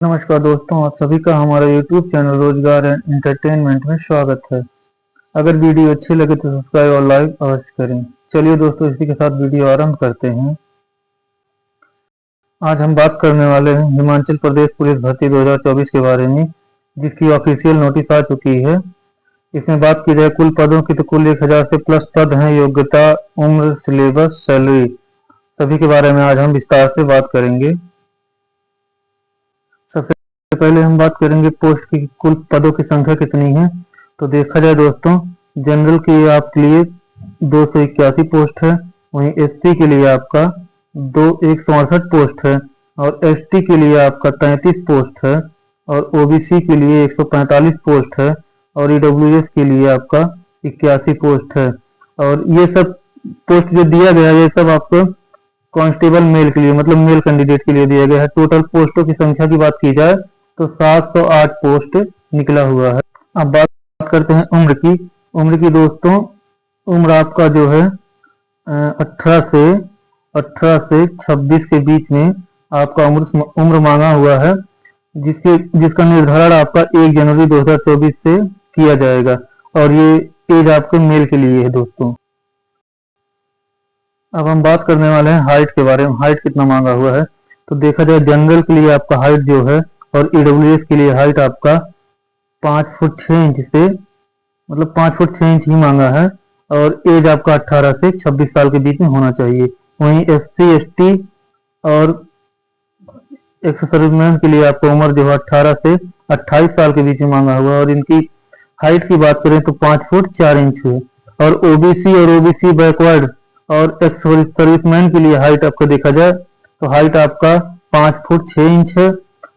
नमस्कार दोस्तों, आप सभी का हमारा YouTube चैनल रोजगार एंड एंटरटेनमेंट में स्वागत है। अगर वीडियो अच्छी लगे तो सब्सक्राइब और लाइक अवश्य करें। चलिए दोस्तों, इसी के साथ वीडियो आरंभ करते हैं। आज हम बात करने वाले हैं हिमाचल प्रदेश पुलिस भर्ती 2024 के बारे में, जिसकी ऑफिशियल नोटिस आ चुकी है। इसमें बात की जाए कुल पदों की तो कुल 1000 से प्लस पद हैं। योग्यता, उम्र, सिलेबस, सैलरी सभी के बारे में आज हम विस्तार से बात करेंगे। सबसे पहले हम बात करेंगे पोस्ट की, कुल पदों की संख्या कितनी है। तो देखा जाए दोस्तों, जनरल के आपके लिए 281 पोस्ट है। वहीं एससी के लिए आपका 168 पोस्ट है और एसटी के लिए आपका 33 पोस्ट है और ओबीसी के लिए 145 पोस्ट है और ईडब्ल्यूएस के लिए आपका 81 पोस्ट है। और ये सब पोस्ट जो दिया गया है, ये सब आपको कांस्टेबल मेल के लिए, मतलब मेल कैंडिडेट के लिए दिया गया है। टोटल पोस्टों की संख्या की बात की जाए तो 708 पोस्ट निकला हुआ है। अब बात करते हैं उम्र की। उम्र की दोस्तों, उम्र आपका जो है 18 से 26 के बीच में आपका उम्र मांगा हुआ है, जिसका निर्धारण आपका 1 जनवरी 2024 से किया जाएगा और ये एज आपके मेल के लिए है दोस्तों। अब हम बात करने वाले हैं हाइट के बारे में। हाइट कितना मांगा हुआ है तो देखा जाए, जनरल के लिए आपका हाइट जो है और ईडब्ल्यूएस के लिए हाइट आपका 5 फुट 6 इंच से, मतलब 5 फुट 6 इंच ही मांगा है और एज आपका 18 से 26 साल के बीच में होना चाहिए। वहीं एससी एसटी और एक्स सर्विसमैन के लिए आपका उम्र जो है 18 से 28 साल के बीच में मांगा हुआ है और इनकी हाइट की बात करें तो 5 फुट 4 इंच है। और ओबीसी बैकवर्ड और एक्स सर्विसमैन के लिए हाइट आपका देखा जाए तो हाइट आपका 5 फुट 6 इंच है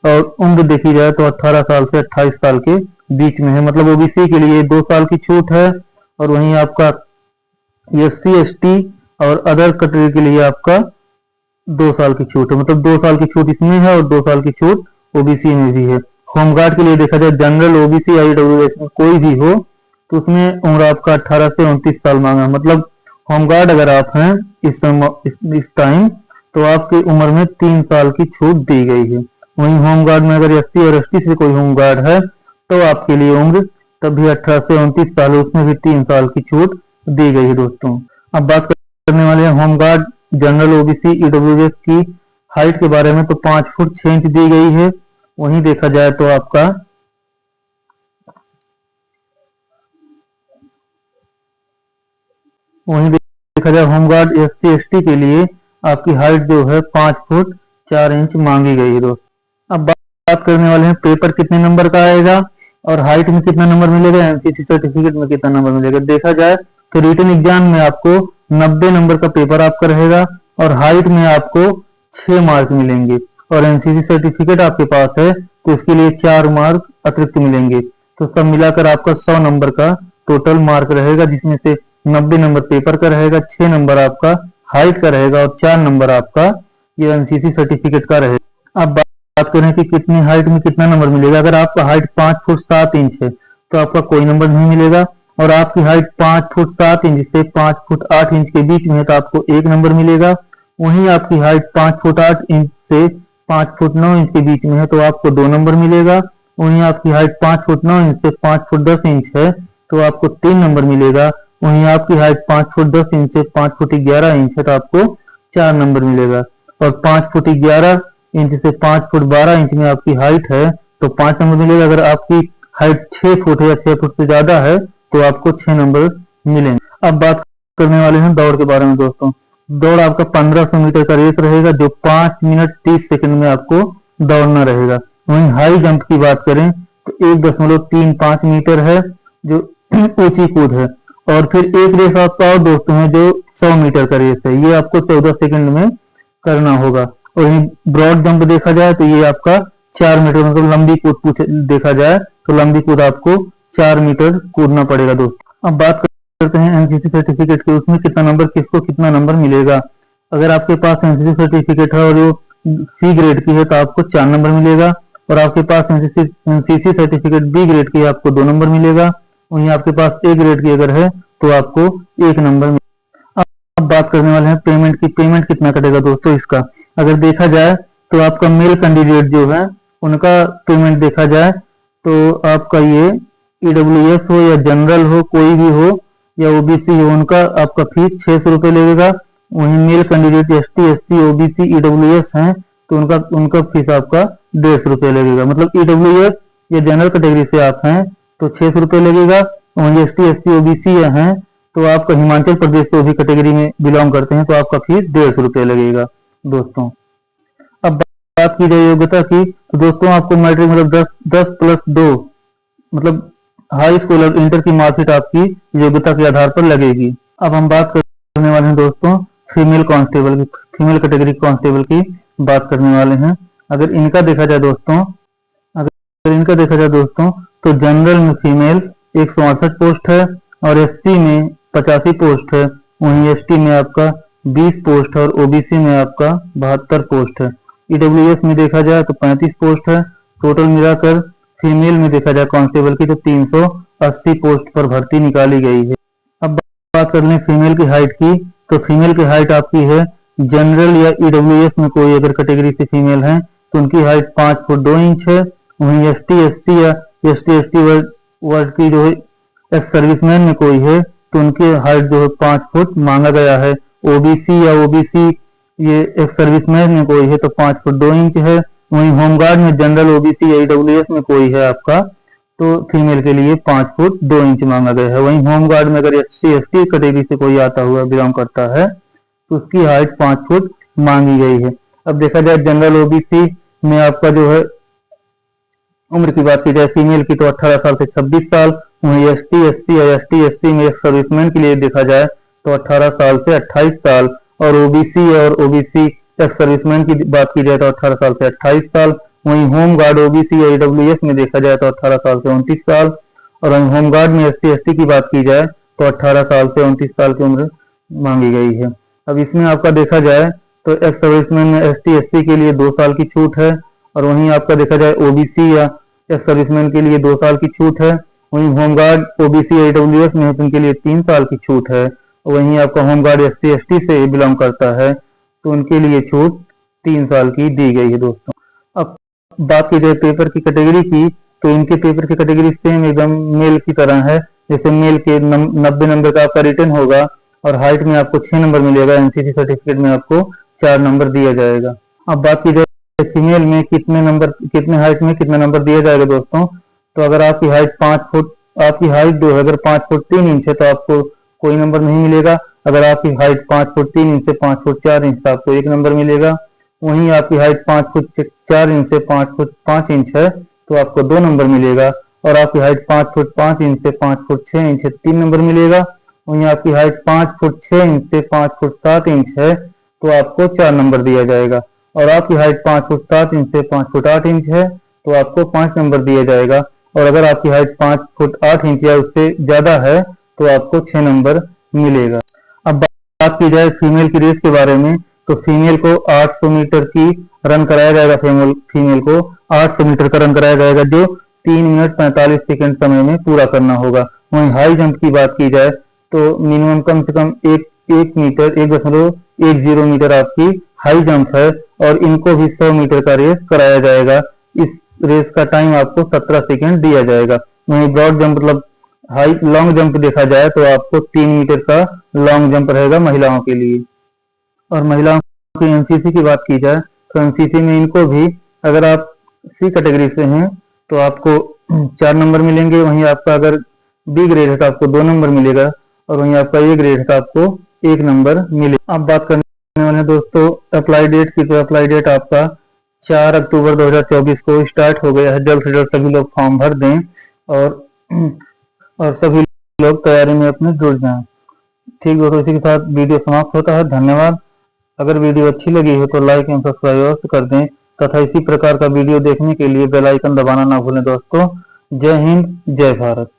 और उम्र देखी जाए तो 18 साल से 28 साल के बीच में है। मतलब ओबीसी के लिए 2 साल की छूट है और वहीं आपका एससी एसटी और अदर कैटेगरी के लिए आपका 2 साल की छूट है। मतलब 2 साल की छूट इसमें है और 2 साल की छूट ओबीसी में भी है। होमगार्ड के लिए देखा जाए, जनरल ओबीसी या ईडब्ल्यूएस में कोई भी हो तो उसमें उम्र आपका 18 से 29 साल मांगा। मतलब होमगार्ड अगर आप हैं इस टाइम तो आपकी उम्र में 3 साल की छूट दी गई है। वहीं होमगार्ड में अगर एससी और एसटी से कोई होमगार्ड है तो आपके लिए उम्र तब भी 18 से 29 साल है, उसमें भी 3 साल की छूट दी गई है दोस्तों। अब बात करने वाले हैं होमगार्ड, जनरल ओबीसी ईडब्ल्यूएस की हाइट के बारे में। तो 5 फुट 6 इंच दी गई है। वहीं देखा जाए तो आपका होमगार्ड एससी एसटी के लिए आपकी हाइट जो है 5 फुट 4 इंच मांगी गई है दोस्तों। अब बात करने वाले हैं पेपर कितने नंबर का आएगा और हाइट में कितना नंबर मिलेगा, एनसीसी सर्टिफिकेट में कितना नंबर मिलेगा। देखा जाए तो रिटन एग्जाम में आपको 90 नंबर का पेपर आपका रहेगा और हाइट में आपको 6 मार्क मिलेंगे और एनसीसी सर्टिफिकेट आपके पास है तो इसके लिए 4 मार्क अतिरिक्त मिलेंगे। तो सब मिलाकर आपका 100 नंबर का टोटल मार्क रहेगा, जिसमें से 90 नंबर पेपर का रहेगा, 6 नंबर आपका हाइट का रहेगा और 4 नंबर आपका ये एनसीसी सर्टिफिकेट का रहेगा। अब बात करें कि कितनी हाइट में कितना नंबर मिलेगा। अगर आपका हाइट 5 फुट 7 इंच है तो आपका कोई नंबर नहीं मिलेगा और आपकी हाइट 5 फुट 7 इंच से 5 फुट 8 इंच के बीच में है तो आपको 1 नंबर मिलेगा। वहीं आपकी हाइट 5 फुट 8 इंच से 5 फुट 9 इंच के बीच में है तो आपको 2 नंबर मिलेगा। वहीं आपकी हाइट 5 फुट 9 इंच से 5 फुट 10 इंच है तो आपको 3 नंबर मिलेगा। वहीं आपकी हाइट 5 फुट 10 इंच से 5 फुट 11 इंच है तो आपको 4 नंबर मिलेगा। और 5 फुट 11 इंच से 5 फुट 12 इंच में आपकी हाइट है तो 5 नंबर मिलेगा। अगर आपकी हाइट 6 फुट है या 6 फुट से ज्यादा है तो आपको 6 नंबर मिलेंगे। अब बात करने वाले हैं दौड़ के बारे में दोस्तों। दौड़ आपका 1500 मीटर का रेस रहेगा जो 5 मिनट 30 सेकंड में आपको दौड़ना रहेगा। वहीं हाई जंप की बात करें तो 1.35 मीटर है जो ऊंची कूद है। और फिर एक रेस आपका और दोस्तों है जो 100 मीटर का रेस है, ये आपको 14 सेकंड में करना होगा। और ब्रॉड जंप देखा जाए तो ये आपका 4 मीटर, मतलब लंबी कूद देखा जाए तो लंबी कूद आपको 4 मीटर कूदना पड़ेगा दोस्तों। अब बात करते हैं एनसीसी सर्टिफिकेट के, उसमें कितना नंबर, किसको कितना नंबर मिलेगा। अगर आपके पास एनसीसी सर्टिफिकेट है और वो सी ग्रेड की है तो आपको 4 नंबर मिलेगा और आपके पास एनसीसी सर्टिफिकेट बी ग्रेड की है आपको 2 नंबर मिलेगा। वहीं आपके पास ए ग्रेड की अगर है तो आपको 1 नंबर मिलेगा। अब बात करने वाले हैं पेमेंट की। पेमेंट कितना कटेगा दोस्तों इसका। अगर देखा जाए तो आपका मेल कैंडिडेट जो है उनका पेमेंट देखा जाए तो आपका ये ईडब्ल्यूएस हो या जनरल हो, कोई भी हो या ओबीसी हो, उनका आपका फीस 600 रुपये लगेगा। वहीं male candidate ST, SC, OBC, EWS हैं तो उनका उनका फीस आपका 150 रुपये लगेगा। मतलब ईडब्ल्यूएस या जनरल कैटेगरी से आप हैं तो 600 रुपये लगेगा। वहीं एसटी, एससी, ओबीसी हैं तो आपका हिमाचल प्रदेश से ओबी कैटेगरी में बिलोंग करते हैं तो आपका फीस 150 रुपये लगेगा दोस्तों। अब बात की जाए योग्यता की तो दोस्तों आपको मैट्रिक मतलब 10+2 मतलब हाई स्कूल और इंटर की मार्कशीट आपकी योग्यता के आधार पर लगेगी। अब हम बात करने वाले हैं दोस्तों फीमेल कांस्टेबल की, फीमेल कैटेगरी कांस्टेबल की बात करने वाले हैं। अगर इनका देखा जाए दोस्तों तो जनरल में फीमेल 168 पोस्ट है और एससी में 85 पोस्ट है। वहीं एसटी में आपका 20 पोस्ट है और ओबीसी में आपका 72 पोस्ट है। ईडब्ल्यूएस में देखा जाए तो 35 पोस्ट है। टोटल मिलाकर फीमेल में देखा जाए कांस्टेबल की तो 380 पोस्ट पर भर्ती निकाली गई है। अब बात कर लें फीमेल की हाइट की तो फीमेल की हाइट आपकी है जनरल या ईडब्ल्यूएस में कोई अगर कैटेगरी से फीमेल है तो उनकी हाइट 5 फुट 2 इंच है। वहीं एसटी, एससी या एसटी वर्ग की जो है एक्स सर्विसमैन में कोई है तो उनकी हाइट जो है 5 फुट मांगा गया है। ओबीसी ये एक्स सर्विसमैन में कोई है तो 5 फुट 2 इंच है। वहीं होमगार्ड में जनरल, ओबीसी या ईडब्ल्यूएस में कोई है आपका तो फीमेल के लिए 5 फुट 2 इंच मांगा गया है। वहीं होमगार्ड में अगर एससी, एसटी कैटेगरी से कोई आता हुआ बिलोंग करता है तो उसकी हाइट 5 फुट मांगी गई है। अब देखा जाए जनरल ओबीसी में आपका जो है उम्र की बात की जाए फीमेल की तो 18 साल से 26 साल। वहीं एसटी, एससी या एसटी, एससी में सर्विसमैन के लिए देखा जाए तो 18 साल से 28 साल और ओबीसी एक्स सर्विसमैन की बात की जाए तो 18 साल से 28 साल। वहीं होमगार्ड ओबीसी या ईडब्ल्यूएस में देखा जाए तो 18 साल से 29 साल और वहीं होमगार्ड में एसटी, एसटी की बात की जाए तो 18 साल से 29 साल की उम्र मांगी गई है। अब इसमें आपका देखा जाए तो एक्स सर्विसमैन में एसटी, एसटी के लिए 2 साल की छूट है और वहीं आपका देखा जाए ओबीसी या एक्स सर्विसमैन के लिए 2 साल की छूट है। वहीं होमगार्ड ओबीसी या ईडब्ल्यूएस में है तो उनके लिए 3 साल की छूट है। वहीं आपका होमगार्ड एससी, एसटी से बिलोंग करता है तो उनके लिए छूट 3 साल की दी गई है दोस्तों। अब बात की जाए पेपर की कैटेगरी की तो इनके पेपर की कैटेगरी सेम एकदम मेल की तरह है। जैसे मेल के 90 नंबर का आपका रिटर्न होगा और हाइट में आपको 6 नंबर मिलेगा। एनसीसी सर्टिफिकेट में आपको 4 नंबर दिया जाएगा। अब बात की जाए फीमेल में कितने हाइट में कितना नंबर दिया जाएगा दोस्तों तो अगर आपकी हाइट 5 फुट आपकी हाइट जो है अगर 5 फुट 3 इंच है तो आपको कोई नंबर नहीं मिलेगा। अगर आपकी हाइट 5 फुट 3 इंच से 5 फुट 4 इंच तो आपको 1 नंबर मिलेगा। वहीं आपकी हाइट 5 फुट 4 इंच से 5 फुट 5 इंच है तो आपको 2 नंबर मिलेगा। और आपकी हाइट 5 फुट 5 इंच से 5 फुट 6 इंच है 3 नंबर मिलेगा। वहीं आपकी हाइट 5 फुट 6 इंच से 5 फुट 7 इंच है तो आपको 4 नंबर दिया जाएगा। और आपकी हाइट 5 फुट 7 इंच से 5 फुट 8 इंच है तो आपको 5 नंबर दिया जाएगा। और अगर आपकी हाइट 5 फुट 8 इंच या उससे ज्यादा है तो आपको 6 नंबर मिलेगा। अब बात की जाए फीमेल की रेस के बारे में तो फीमेल को 800 मीटर की रन कराया जाएगा। फीमेल को 800 मीटर का रन कराया जाएगा जो 3 मिनट 45 सेकंड समय में पूरा करना होगा। वहीं हाई जंप की बात की जाए तो मिनिमम कम से कम 1.10 मीटर आपकी हाई जंप है और इनको भी 100 मीटर का रेस कराया जाएगा। इस रेस का टाइम आपको 17 सेकंड दिया जाएगा। वहीं ब्रॉड जंप मतलब लॉन्ग जंप देखा जाए तो आपको 3 मीटर का लॉन्ग जंप रहेगा महिलाओं के लिए। और महिलाओं की एनसीसी की बात की जाए तो एनसीसी में इनको भी अगर आप सी कैटेगरी से हैं तो आपको 4 नंबर मिलेंगे। वहीं आपका अगर बी ग्रेड है तो आपको 2 नंबर मिलेगा और वहीं आपका ए ग्रेड है तो आपको 1 नंबर मिलेगा। अब बात करने वाले हैं दोस्तों अप्लाई डेट की तो अप्लाई डेट आपका 4 अक्टूबर 2024 को स्टार्ट हो गया है। जल्द से जल्द सभी लोग फॉर्म भर दें और सभी लोग तैयारी में अपने जुड़ जाएं। ठीक दोस्तों, इसी के साथ वीडियो समाप्त होता है। धन्यवाद। अगर वीडियो अच्छी लगी हो तो लाइक एवं सब्सक्राइब अवश्य कर दें तथा इसी प्रकार का वीडियो देखने के लिए बेल आइकन दबाना ना भूलें दोस्तों। जय हिंद, जय भारत।